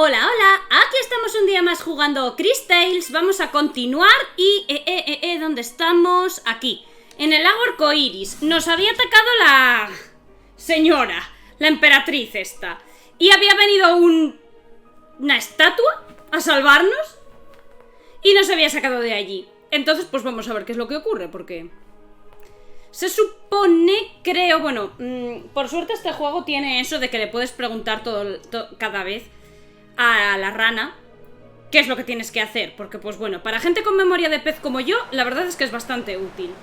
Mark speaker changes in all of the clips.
Speaker 1: Hola, hola, aquí estamos un día más jugando Cris Tales. Vamos a continuar y... ¿dónde estamos? Aquí, en el lago arcoiris. Nos había atacado la... señora, la emperatriz esta. Y había venido una estatua a salvarnos y nos había sacado de allí. Entonces, pues vamos a ver qué es lo que ocurre, porque... se supone, creo, bueno, por suerte este juego tiene eso de que le puedes preguntar cada vez a la rana qué es lo que tienes que hacer, porque pues bueno, para gente con memoria de pez como yo, la verdad es que es bastante útil.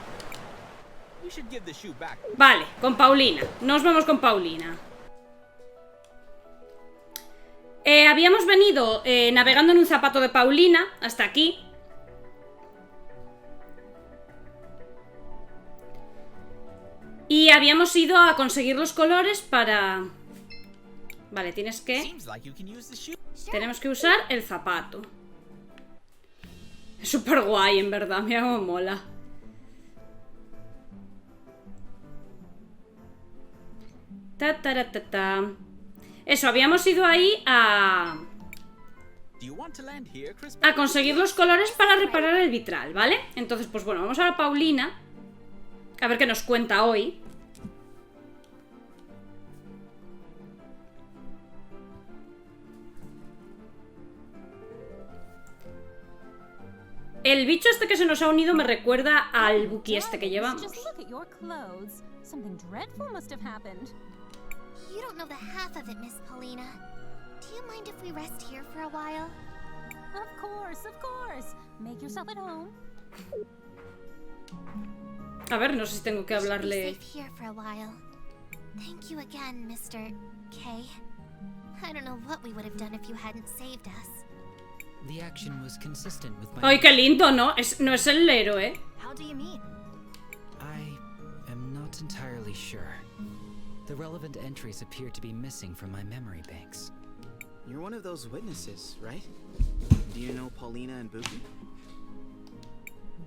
Speaker 1: Vale, con Paulina, nos vamos con Paulina. Habíamos venido navegando en un zapato de Paulina hasta aquí. Y habíamos ido a conseguir los colores para... Vale, tenemos que usar el zapato. Es súper guay, en verdad, mira cómo mola. Eso, habíamos ido ahí a conseguir los colores para reparar el vitral, ¿vale? Entonces, pues bueno, vamos a la Paulina a ver qué nos cuenta hoy. El bicho este que se nos ha unido me recuerda al buki este que llevamos. A ver, no sé si tengo que hablarle. ¡Ay, qué lindo!, ¿no? No es el héroe.
Speaker 2: I am not entirely sure. The relevant entries appear to be missing from my memory banks.
Speaker 3: You're one of those witnesses, right? Do you know Paulina and Buki?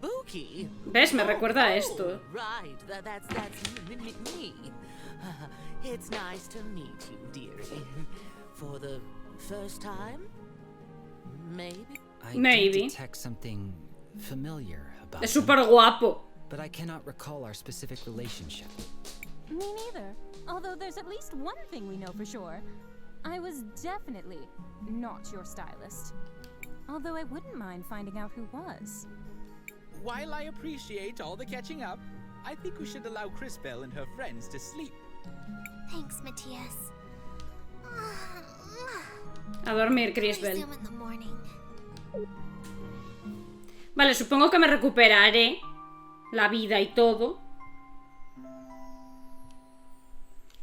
Speaker 4: Buki?
Speaker 1: ¿Ves? Me recuerda a esto.
Speaker 4: Right, that's me. It's nice to meet you, dearie. For the first time? Maybe.
Speaker 2: I detect something familiar about
Speaker 1: Es súper guapo.
Speaker 2: but I cannot recall our specific relationship.
Speaker 5: Me neither. Although there's at least one thing we know for sure. I was definitely not your stylist. Although I wouldn't mind finding out who was.
Speaker 6: While I appreciate all the catching up, I think we should allow Crisbell and her friends to sleep.
Speaker 7: Thanks, Matthias.
Speaker 1: A dormir, Crisbell. Vale, supongo que me recuperaré la vida y todo.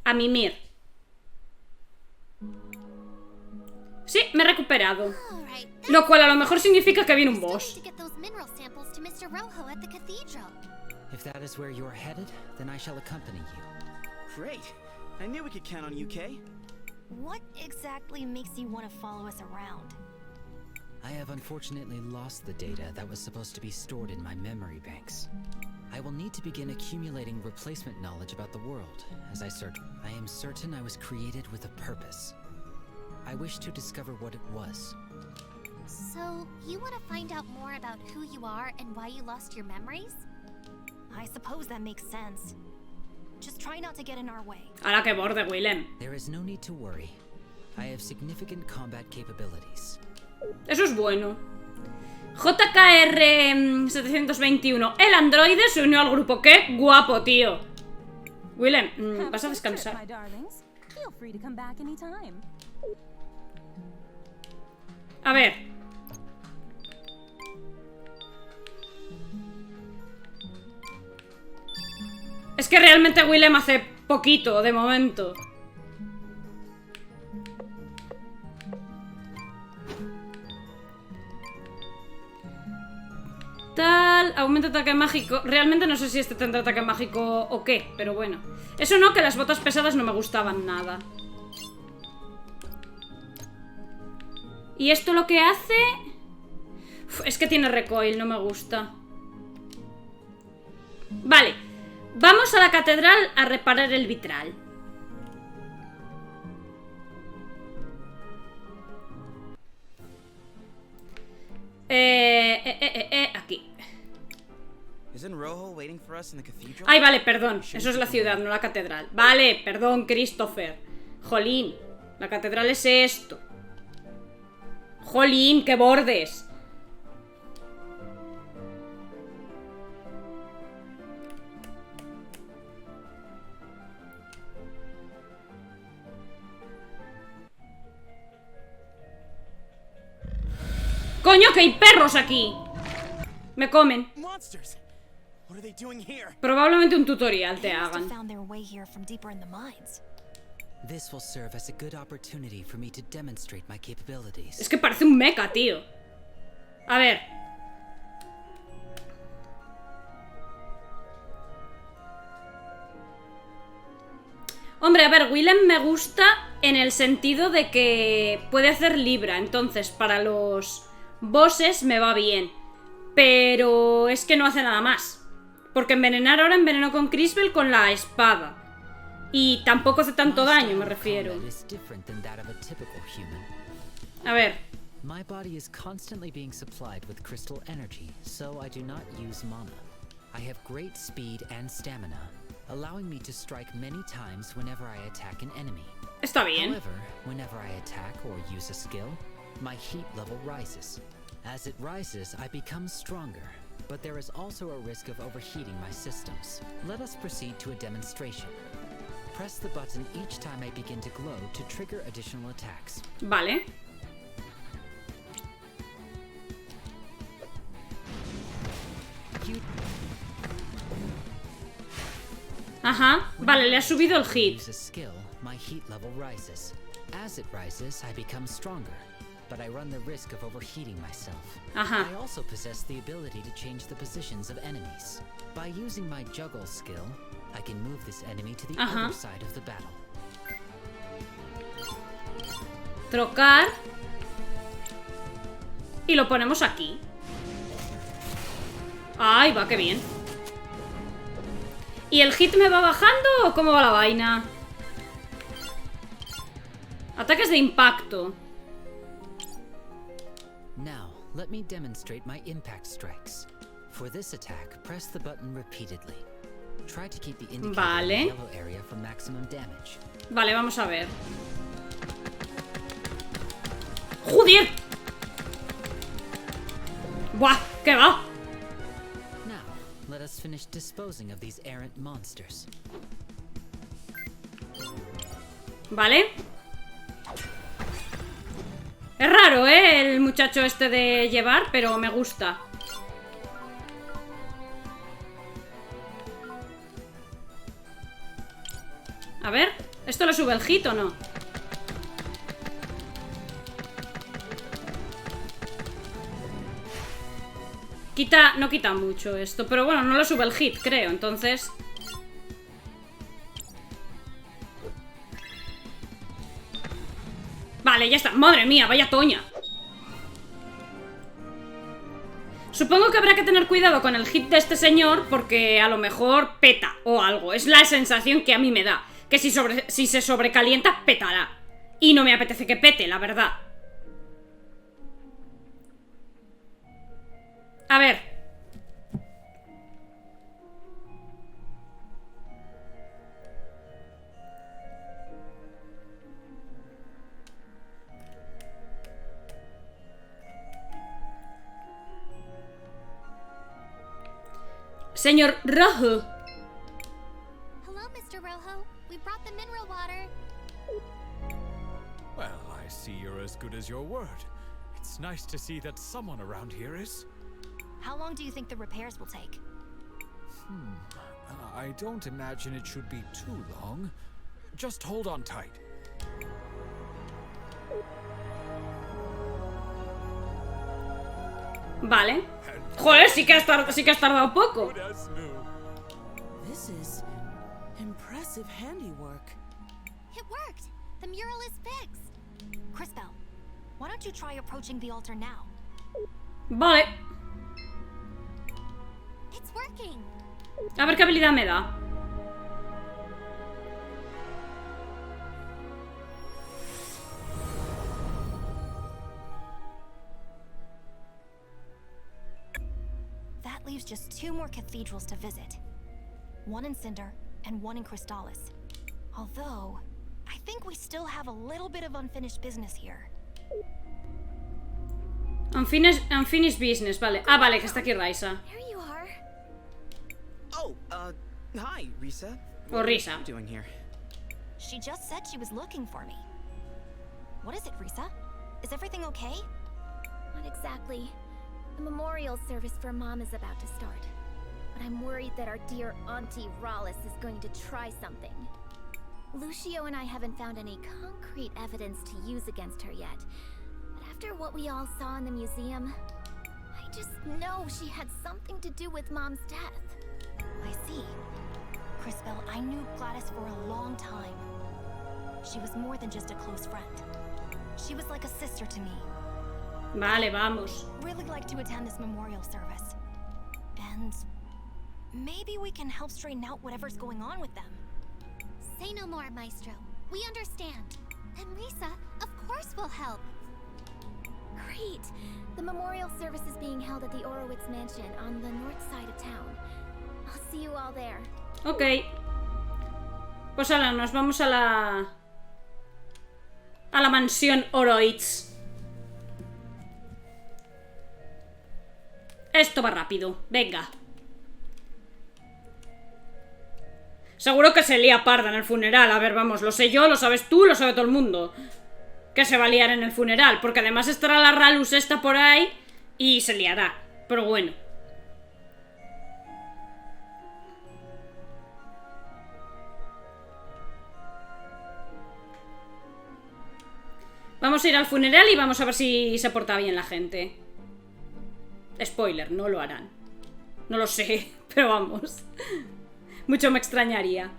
Speaker 1: A mimir. Sí, me he recuperado. Lo cual a lo mejor significa que viene un boss.
Speaker 2: If that is where you are headed, then I shall accompany you.
Speaker 3: Great. I knew we could count on you, Kay.
Speaker 7: What exactly makes you want to follow us around?
Speaker 2: I have unfortunately lost the data that was supposed to be stored in my memory banks. I will need to begin accumulating replacement knowledge about the world, as I am certain I was created with a purpose. I wish to discover what it was.
Speaker 7: So, you want to find out more about who you are and why you lost your memories? I suppose that makes sense. Just try not to get in our way.
Speaker 1: Ahora que borde, Willem.
Speaker 2: There is no need to worry. I have significant combat capabilities.
Speaker 1: Eso es bueno. JKR 721. El androide se unió al grupo. ¡Qué guapo, tío! Willem, vas a descansar. A ver. Es que realmente Willem hace poquito, de momento. Tal, aumenta ataque mágico. Realmente no sé si este tendrá ataque mágico o qué, pero bueno. Eso no, que las botas pesadas no me gustaban nada. Y esto lo que hace... Uf, es que tiene recoil, no me gusta. Vale. Vamos a la catedral a reparar el vitral. Aquí. Ay, vale, perdón. Eso es la ciudad, no la catedral. Vale, perdón, Christopher. Jolín, la catedral es esto. Jolín, qué bordes. ¡Coño, que hay perros aquí! Me comen. Probablemente un tutorial te hagan. Es que parece un mecha, tío. A ver. Hombre, a ver, Willem me gusta en el sentido de que puede hacer libra. Entonces, para los bosses me va bien. Pero es que no hace nada más. Porque envenenar ahora envenenó con Crisbel con la espada. Y tampoco hace tanto daño, me refiero. A ver.
Speaker 2: My body is constantly being supplied with crystal energy, so I do not use mana. I have great speed and stamina, allowing me to strike many times whenever I attack an enemy.
Speaker 1: Está bien.
Speaker 2: However, whenever I attack or use a skill, my heat level rises. As it rises, I become stronger, but there is also a risk of overheating my systems. Let us proceed to a demonstration. Press the button each time I begin to glow to trigger additional attacks.
Speaker 1: Vale. Ajá, vale, le ha subido el hit.
Speaker 2: Use a skill, my heat level rises. As it rises, I become stronger, but I run the risk of overheating myself.
Speaker 1: Ajá.
Speaker 2: I also possess the ability to change the positions of enemies. By using my juggle skill, I can move this enemy to the other side of the battle.
Speaker 1: Trocar. Y lo ponemos aquí. Ay, va, qué bien. ¿Y el hit me va bajando o cómo va la vaina? Ataques de impacto.
Speaker 2: Now, let me demonstrate my impact strikes. For this attack, press the button repeatedly. Try to keep the indicator in the yellow area for maximum damage.
Speaker 1: Vale, vamos a ver. ¡Joder! ¡Buah! ¿Qué va?
Speaker 2: Now, let us finish disposing of these errant monsters.
Speaker 1: Vale. Es raro, el muchacho este de llevar, pero me gusta. A ver, ¿esto le sube el hit o no? No quita mucho esto, pero bueno, no le sube el hit, creo, entonces... Vale, ya está. Madre mía, vaya toña. Supongo que habrá que tener cuidado con el hit de este señor, porque a lo mejor peta o algo. Es la sensación que a mí me da. Que si se sobrecalienta, petará. Y no me apetece que pete, la verdad. A ver. Señor Rojo.
Speaker 7: Hello, Mr. Rojo. We brought the mineral water.
Speaker 8: Well, I see you're as good as your word. It's nice to see that someone around here is.
Speaker 7: How long do you think the repairs will take?
Speaker 8: I don't imagine it should be too long. Just hold on tight.
Speaker 1: Vale. Joder, sí que has tardado poco.
Speaker 4: This is impressive handiwork.
Speaker 7: It worked. The mural is fixed. Crisbel, why don't you try approaching the altar now?
Speaker 1: Vale.
Speaker 7: It's working.
Speaker 1: A ver qué habilidad me da.
Speaker 7: That leaves just 2 more cathedrals to visit. One in Cinder and one in Cris Tales. Although, I think we still have a little bit of unfinished business here.
Speaker 1: Unfinished business, vale. Ah, vale, que está aquí Raisa.
Speaker 7: There you are.
Speaker 3: Oh, hi, Risa.
Speaker 1: O Risa.
Speaker 3: What are you doing here?
Speaker 7: She just said she was looking for me. What is it, Risa? Is everything okay?
Speaker 9: Not exactly. The memorial service for Mom is about to start. But I'm worried that our dear Auntie Rallis is going to try something. Lucio and I haven't found any concrete evidence to use against her yet. But after what we all saw in the museum, I just know she had something to do with Mom's death.
Speaker 7: I see. Crisbell, I knew Gladys for a long time. She was more than just a close friend. She was like a sister to me.
Speaker 1: Vale, vamos.
Speaker 7: Really like to attend this memorial service. And maybe we can help straighten out whatever's going on with them.
Speaker 9: Say no more, Maestro. We understand. And Risa, of course we'll help. Great. The memorial service is being held at the Orowitz mansion on the north side of town. I'll see you all there.
Speaker 1: Ok. Pues ahora nos vamos a la mansión Orowitz. Esto va rápido. Venga. Seguro que se lía parda en el funeral. A ver, vamos, lo sé yo, lo sabes tú, lo sabe todo el mundo. Que se va a liar en el funeral. Porque además estará la Ralus esta por ahí y se liará. Pero bueno. Vamos a ir al funeral y vamos a ver si se porta bien la gente. Spoiler, no lo harán. No lo sé, pero vamos. Mucho me extrañaría.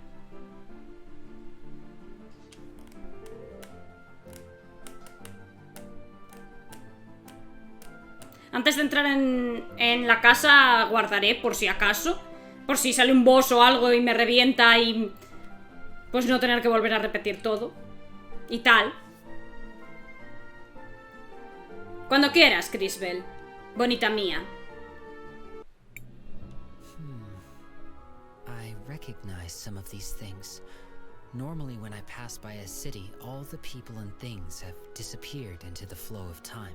Speaker 1: Antes de entrar en la casa guardaré por si acaso. Por si sale un boss o algo y me revienta y... pues no tener que volver a repetir todo. Y tal. Cuando quieras, Crisbell. Bonita mía.
Speaker 2: I recognize some of these things. Normally when I pass by a city, all the people and things have disappeared into the flow of time.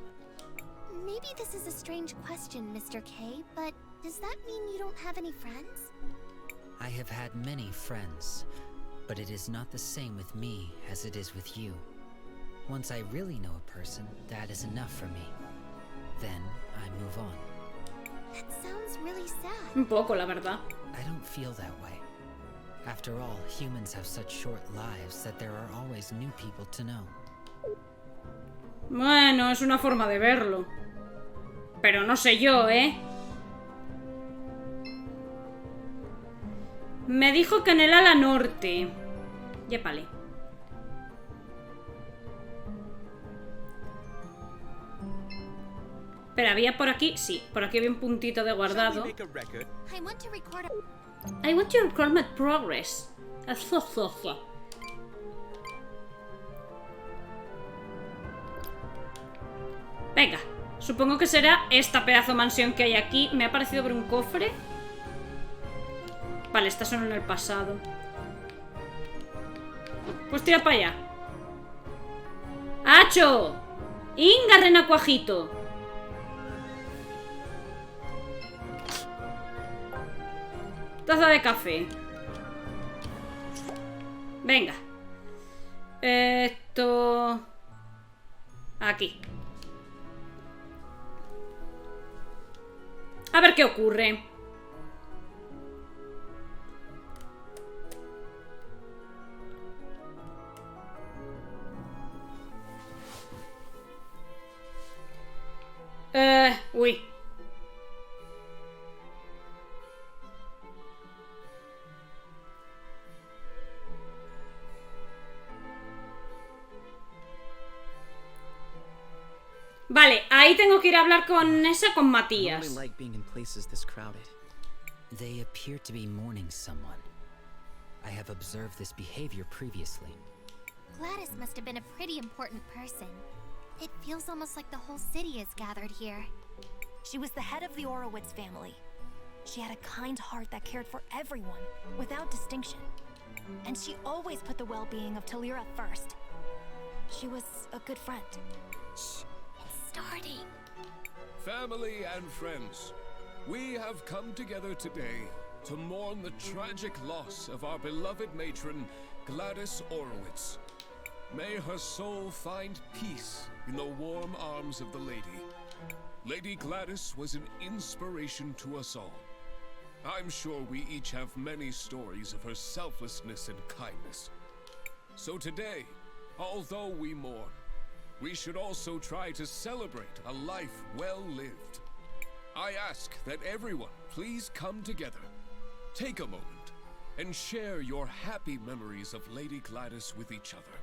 Speaker 9: Maybe this is a strange question, Mr. K, but does that mean you don't have any friends?
Speaker 2: I have had many friends, but it is not the same with me as it is with you. Once I really know a person, that is enough for me. Then I move on.
Speaker 9: That sounds really sad.
Speaker 1: Un poco, la verdad.
Speaker 2: I don't feel that way. After all, humans have such short lives that there are always new people to know.
Speaker 1: Bueno, es una forma de verlo. Pero no sé yo, ¿eh? Me dijo que en el ala norte. Yépale. Pero había por aquí... sí, por aquí había un puntito de guardado.
Speaker 9: I want to
Speaker 1: record my progress. Venga, supongo que será esta pedazo mansión que hay aquí. Me ha parecido ver un cofre. Vale, estas son en el pasado. Pues tira para allá. ¡Acho! ¡Inga, renacuajito! Taza de café. Venga. Esto... aquí. A ver qué ocurre. Uy. Vale, ahí tengo que ir a hablar con esa, con Matías.
Speaker 2: They appear to be mourning someone. I have observed this behavior previously.
Speaker 9: Gladys must have been a pretty important person. It feels almost like the whole city is gathered here.
Speaker 7: She was the head of the Orowitz family. She had a kind heart that cared for everyone, without distinction. And she always put the well-being of Talira first. She was a good friend.
Speaker 9: Shh, it's starting.
Speaker 10: Family and friends, we have come together today to mourn the tragic loss of our beloved matron, Gladys Orowitz. May her soul find peace in the warm arms of the lady. Lady Gladys was an inspiration to us all. I'm sure we each have many stories of her selflessness and kindness. So today, although we mourn, we should also try to celebrate a life well lived. I ask that everyone please come together, take a moment, and share your happy memories of Lady Gladys with each other.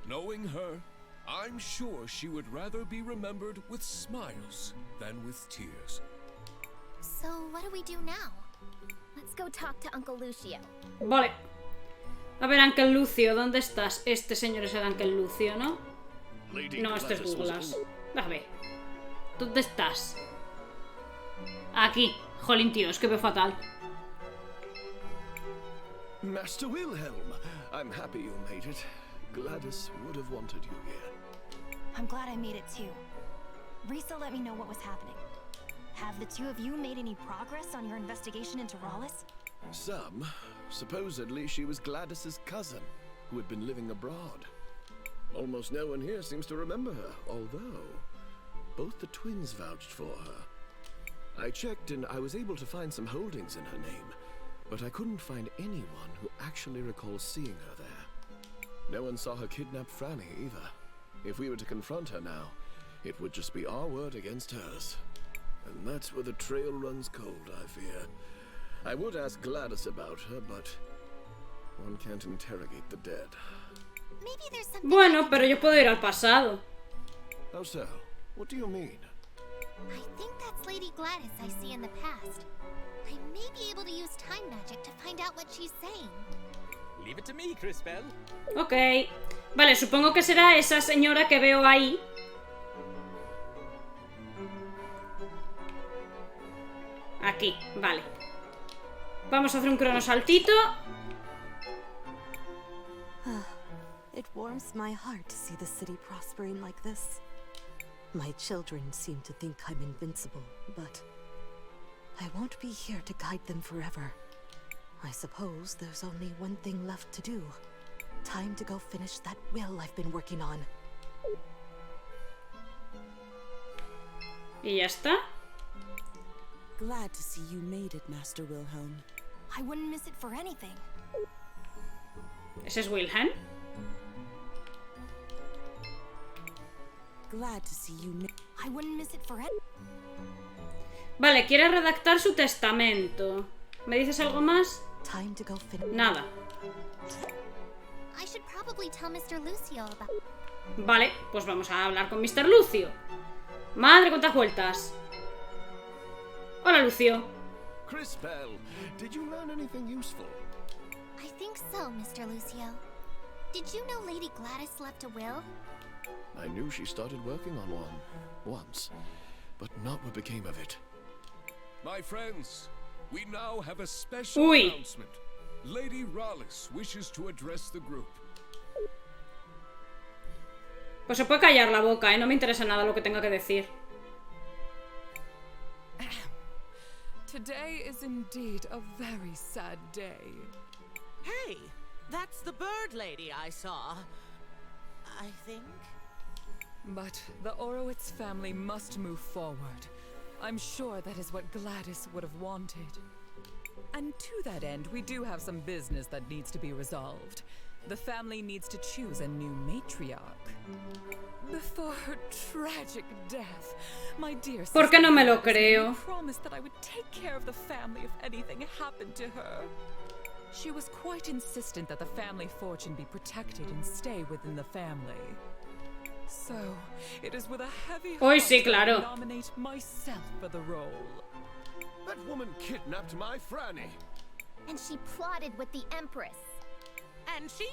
Speaker 10: Knowing her, I'm sure she would rather be remembered with smiles than with tears.
Speaker 9: So what do we do now? Let's go talk to Uncle Lucio.
Speaker 1: Vale. A ver, Uncle Lucio, ¿dónde estás? Este señor es el Uncle Lucio, ¿no? No, este es Douglas. A ver. ¿Dónde estás? Aquí. Jolín, tío, es que veo fatal.
Speaker 11: Master Wilhelm, I'm happy you made it. Gladys would have wanted you here.
Speaker 7: I'm glad I made it too. Risa let me know what was happening. Have the two of you made any progress on your investigation into Rawless?
Speaker 11: Some. Supposedly she was Gladys's cousin, who had been living abroad. Almost no one here seems to remember her, although both the twins vouched for her. I checked and I was able to find some holdings in her name, but I couldn't find anyone who actually recalls seeing her there. No one saw her kidnap Franny either. If we were to confront her now, it would just be our word against hers. And that's where the trail runs cold, I fear. I would ask Gladys about her, but one can't interrogate the dead.
Speaker 9: Maybe there's something.
Speaker 1: Bueno, pero yo puedo ir al pasado.
Speaker 11: How so? What do you mean?
Speaker 9: I think that's Lady Gladys I see in the past. I may be able to use time magic to find out what she's saying.
Speaker 6: Leave it to me, Cris Tales.
Speaker 1: Ok. Vale, supongo que será esa señora que veo ahí. Aquí, vale. Vamos a hacer un cronosaltito.
Speaker 12: It warms my heart to see the city prospering like this. My children seem to think I'm invincible, but I won't be here to guide them forever. I suppose there's only one thing left to do. Time to go finish that will I've been working on.
Speaker 1: Y ya está.
Speaker 4: Glad to see you made it, Master Wilhelm.
Speaker 7: I wouldn't miss it for anything.
Speaker 1: ¿Ese es Wilhelm?
Speaker 4: Glad to see you
Speaker 7: I wouldn't miss it for anything.
Speaker 1: Vale, quiere redactar su testamento. ¿Me dices algo más?
Speaker 12: Time to go
Speaker 1: Nada.
Speaker 9: I should probably tell Mr. Lucio about.
Speaker 1: Vale, pues vamos a hablar con Mr. Lucio. Madre, cuántas vueltas. Hola, Lucio.
Speaker 11: Cris Tales, did you learn anything useful?
Speaker 9: I think so, Mr. Lucio. Did you know Lady Gladys left a will?
Speaker 11: I knew she started working on one once, but not what became of it.
Speaker 10: My friends, we now have a special announcement. Lady Rawless wishes to address the group.
Speaker 1: Pues se puede callar la boca, no me interesa nada lo que tenga que decir.
Speaker 13: Today is indeed a very sad day.
Speaker 4: Hey, that's the bird lady I saw. I think.
Speaker 13: But the Orowitz family must move forward. I'm sure that is what Gladys would have wanted. And to that end, we do have some business that needs to be resolved. The family needs to choose a new matriarch. Before her tragic death, my dear sister
Speaker 1: ¿Por qué no me lo creo?
Speaker 13: promised that I would take care of the family if anything happened to her. She was quite insistent that the family fortune be protected and stay within the family. So, it is with a heavy heart
Speaker 1: sí, claro.
Speaker 13: that I nominate myself for the role.
Speaker 11: But woman kidnapped my Franny.
Speaker 9: And she plotted with the Empress.
Speaker 4: And she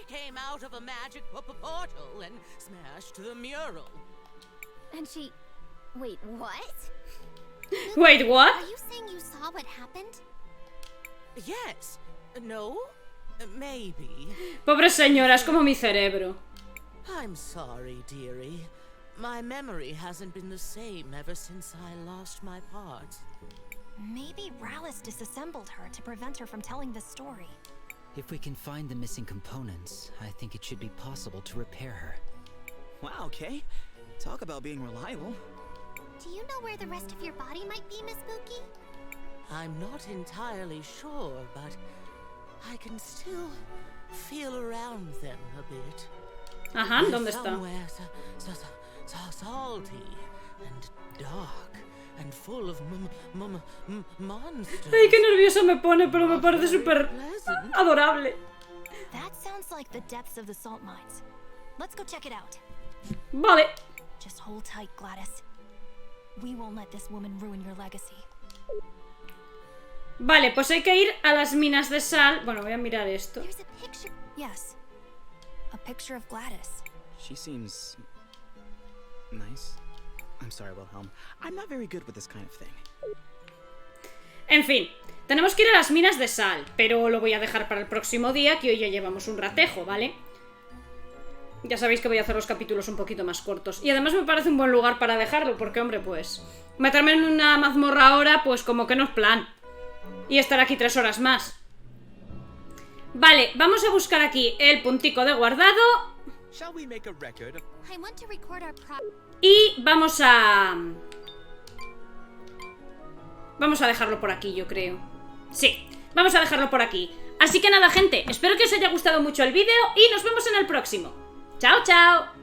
Speaker 4: came out of a magic portal and smashed the mural.
Speaker 9: And she... Wait, what?
Speaker 1: Wait, what?
Speaker 9: Are you saying you saw what happened?
Speaker 4: Yes. No? Maybe.
Speaker 1: Pobre señora, es como mi cerebro.
Speaker 4: I'm sorry, dearie. My memory hasn't been the same ever since I lost my part.
Speaker 7: Maybe Rallis disassembled her to prevent her from telling this story.
Speaker 2: If we can find the missing components, I think it should be possible to repair her.
Speaker 3: Wow, Kay. Talk about being reliable.
Speaker 9: Do you know where the rest of your body might be, Miss Spooky?
Speaker 4: I'm not entirely sure, but I can still feel around them a bit.
Speaker 1: Ajá, ¿dónde está?
Speaker 4: Somewhere salty and dark and full of monsters.
Speaker 1: Ay, qué nerviosa me pone, pero me parece súper adorable.
Speaker 7: That sounds like the depths of the salt mines. Let's go check it out.
Speaker 1: Vale.
Speaker 7: Just hold tight, Gladys. We won't let this woman ruin your legacy.
Speaker 1: Vale, pues hay que ir a las minas de sal. Bueno, voy a mirar esto.
Speaker 7: There's a picture. Yes. A picture of Gladys.
Speaker 3: She seems... nice. I'm sorry, Wilhelm. I'm not very good with this kind of thing.
Speaker 1: En fin, tenemos que ir a las minas de sal, pero lo voy a dejar para el próximo día, que hoy ya llevamos un ratejo, ¿vale? Ya sabéis que voy a hacer los capítulos un poquito más cortos. Y además me parece un buen lugar para dejarlo, porque, hombre, pues... meterme en una mazmorra ahora, pues como que no es plan. Y estar aquí 3 horas más. Vale, vamos a buscar aquí el puntico de guardado. Y vamos a dejarlo por aquí, yo creo. Sí, vamos a dejarlo por aquí. Así que nada, gente, espero que os haya gustado mucho el vídeo y nos vemos en el próximo. ¡Chao, chao!